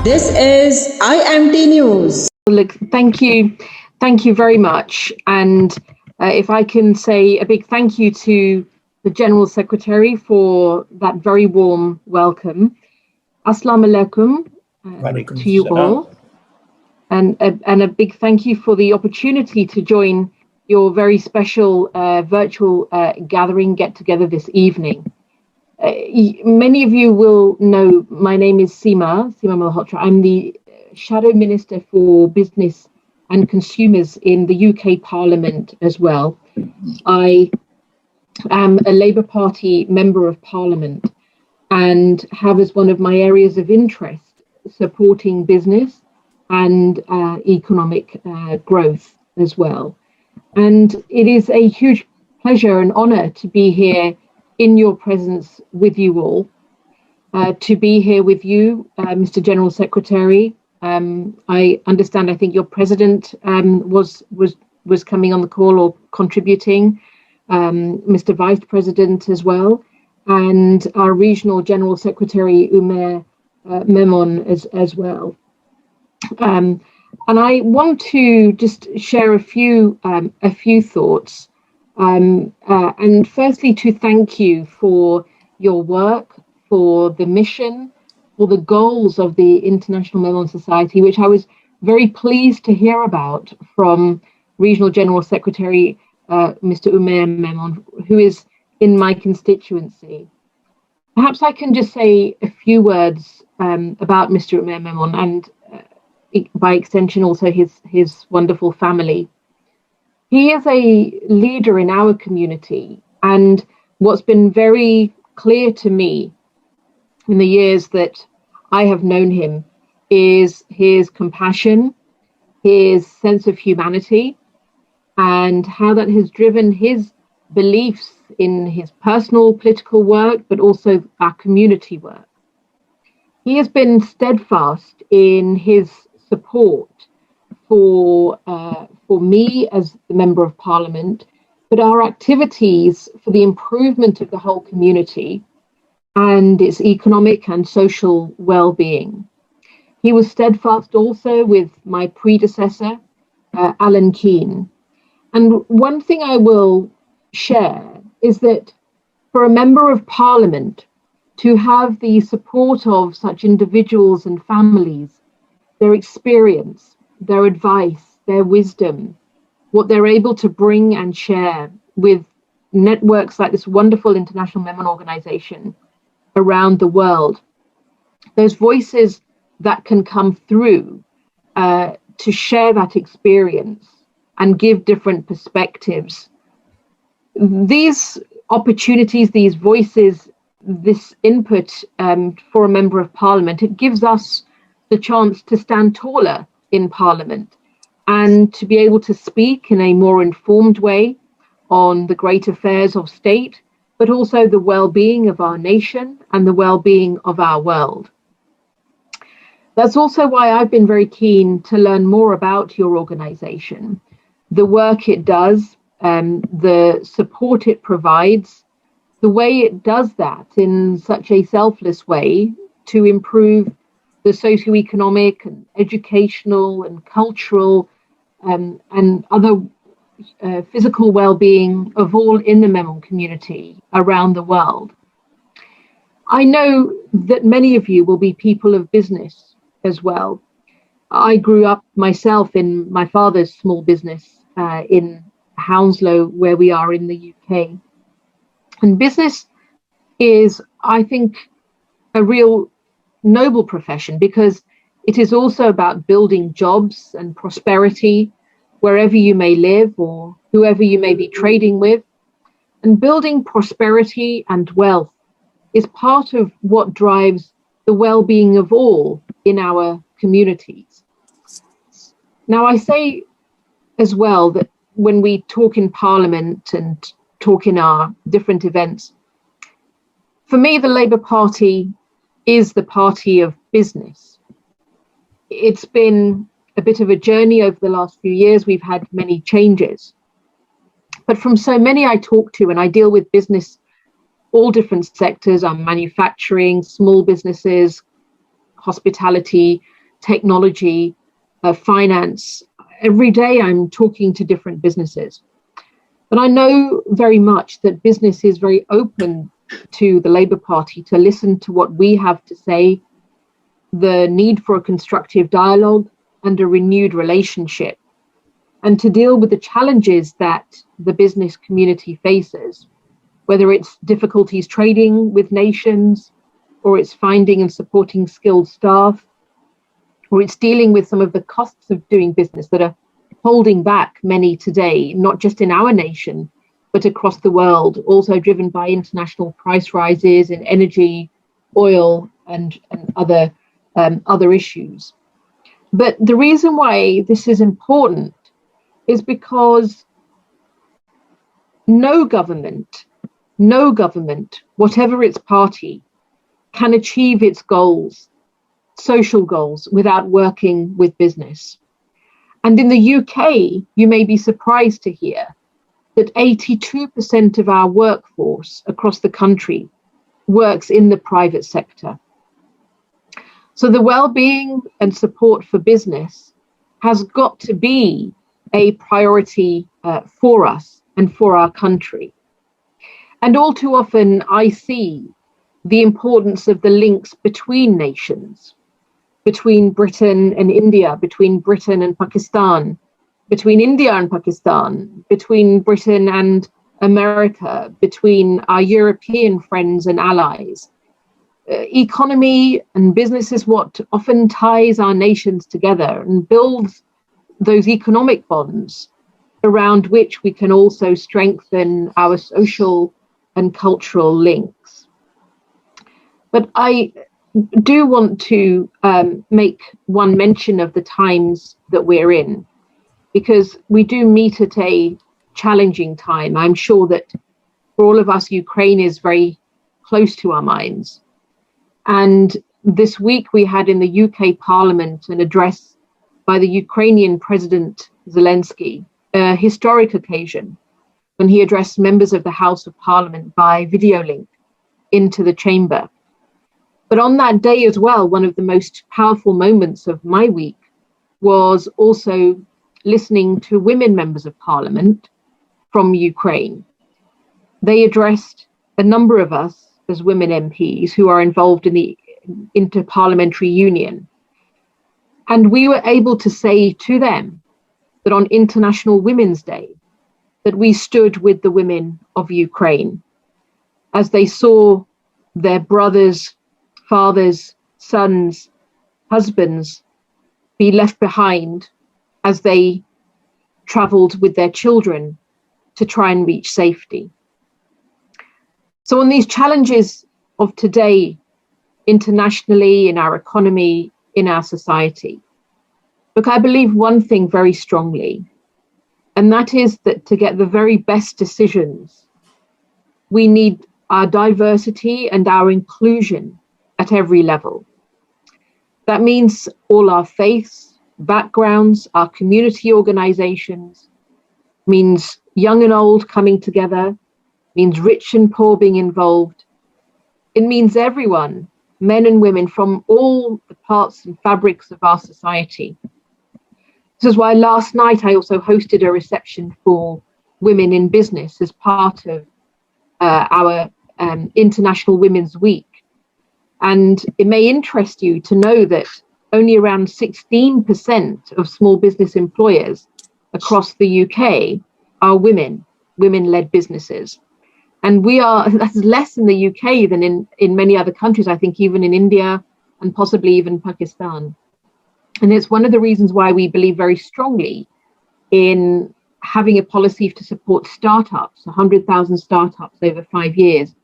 This is IMT News. Look, thank you very much. And if I can say a big thank you to the General Secretary for that very warm welcome. Assalamu alaikum to you all. And a big thank you for the opportunity to join your very special virtual gathering get-together this evening. Many of you will know my name is Seema Malhotra. I'm the Shadow Minister for Business and Consumers in the UK Parliament as well. I am a Labour Party Member of Parliament and have as one of my areas of interest supporting business and economic growth as well. And it is a huge pleasure and honour to be here in your presence with you all, to be here with you, Mr. General Secretary. I understand, I think your president was coming on the call or contributing, Mr. Vice President as well, and our Regional General Secretary, Memon as well. And I want to just share a few thoughts. And firstly, to thank you for your work, for the mission, for the goals of the International Memon Society, which I was very pleased to hear about from Regional General Secretary Mr. Memon, who is in my constituency. Perhaps I can just say a few words about Mr. Memon and by extension also his wonderful family. He is a leader in our community, and what's been very clear to me in the years that I have known him is his compassion, his sense of humanity, and how that has driven his beliefs in his personal political work, but also our community work. He has been steadfast in his support for me as the Member of Parliament, but our activities for the improvement of the whole community and its economic and social well-being. He was steadfast also with my predecessor, Alan Keane. And one thing I will share is that for a Member of Parliament to have the support of such individuals and families, their experience, their advice, their wisdom, what they're able to bring and share with networks like this wonderful International Memon organization around the world, those voices that can come through to share that experience and give different perspectives. These opportunities, these voices, this input for a Member of Parliament, it gives us the chance to stand taller in Parliament and to be able to speak in a more informed way on the great affairs of state, but also the well-being of our nation and the well-being of our world. That's also why I've been very keen to learn more about your organization, the work it does, the support it provides, the way it does that in such a selfless way to improve the socioeconomic and educational and cultural and other physical well-being of all in the Memon community around the world. I know that many of you will be people of business as well. I grew up myself in my father's small business in Hounslow, where we are in the UK. And business is, I think, a real noble profession because it is also about building jobs and prosperity wherever you may live or whoever you may be trading with. And building prosperity and wealth is part of what drives the well-being of all in our communities. Now, I say as well that when we talk in Parliament and talk in our different events, for me, the Labour Party is the party of business. It's been a bit of a journey over the last few years. We've had many changes. But from so many I talk to, and I deal with business, all different sectors, manufacturing, small businesses, hospitality, technology, finance. Every day I'm talking to different businesses. But I know very much that business is very open to the Labour Party to listen to what we have to say, the need for a constructive dialogue and a renewed relationship, and to deal with the challenges that the business community faces, whether it's difficulties trading with nations, or it's finding and supporting skilled staff, or it's dealing with some of the costs of doing business that are holding back many today, not just in our nation, but across the world, also driven by international price rises in energy, oil, and other issues. But the reason why this is important is because no government, whatever its party, can achieve its goals, social goals, without working with business. And in the UK, you may be surprised to hear that 82% of our workforce across the country works in the private sector. So the well-being and support for business has got to be a priority for us and for our country. And all too often, I see the importance of the links between nations, between Britain and India, between Britain and Pakistan, between India and Pakistan, between Britain and America, between our European friends and allies. Economy and business is what often ties our nations together and builds those economic bonds around which we can also strengthen our social and cultural links. But I do want to make one mention of the times that we're in, because we do meet at a challenging time. I'm sure that for all of us, Ukraine is very close to our minds. And this week we had in the UK Parliament an address by the Ukrainian President Zelensky, a historic occasion, when he addressed members of the House of Parliament by video link into the chamber. But on that day as well, one of the most powerful moments of my week was also listening to women members of Parliament from Ukraine. They addressed a number of us as women MPs who are involved in the Interparliamentary Union. And we were able to say to them that on International Women's Day, that we stood with the women of Ukraine as they saw their brothers, fathers, sons, husbands be left behind as they traveled with their children to try and reach safety. So on these challenges of today, internationally, in our economy, in our society, look, I believe one thing very strongly, and that is that to get the very best decisions, we need our diversity and our inclusion at every level. That means all our faiths, backgrounds, our community organizations, means young and old coming together, means rich and poor being involved. It means everyone, men and women from all the parts and fabrics of our society. This is why last night I also hosted a reception for women in business as part of our International Women's Week. And it may interest you to know that only around 16% of small business employers across the UK are women-led businesses. And that's less in the UK than in many other countries, I think even in India and possibly even Pakistan. And it's one of the reasons why we believe very strongly in having a policy to support startups, 100,000 startups over 5 years,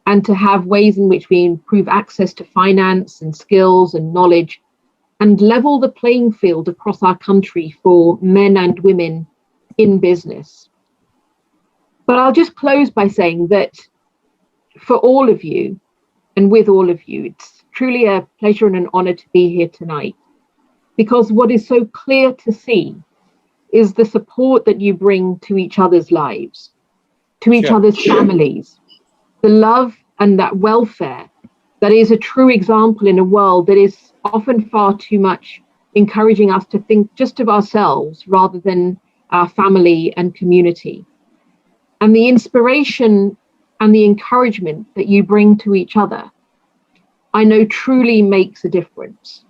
and to have ways in which we improve access to finance and skills and knowledge and level the playing field across our country for men and women in business. But I'll just close by saying that for all of you and with all of you, it's truly a pleasure and an honor to be here tonight, because what is so clear to see is the support that you bring to each other's lives, to each other's families, the love and that welfare that is a true example in a world that is often far too much encouraging us to think just of ourselves rather than our family and community. And the inspiration and the encouragement that you bring to each other, I know truly makes a difference.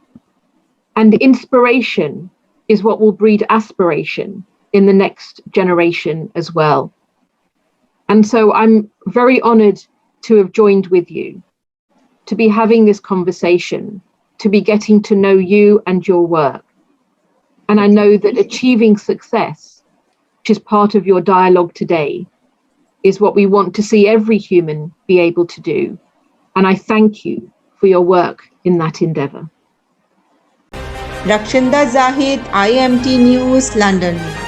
And inspiration is what will breed aspiration in the next generation as well. And so I'm very honored to have joined with you, to be having this conversation, to be getting to know you and your work. And I know that achieving success, which is part of your dialogue today, is what we want to see every human be able to do. And I thank you for your work in that endeavor. Rakshinda Zahid, IMT News, London.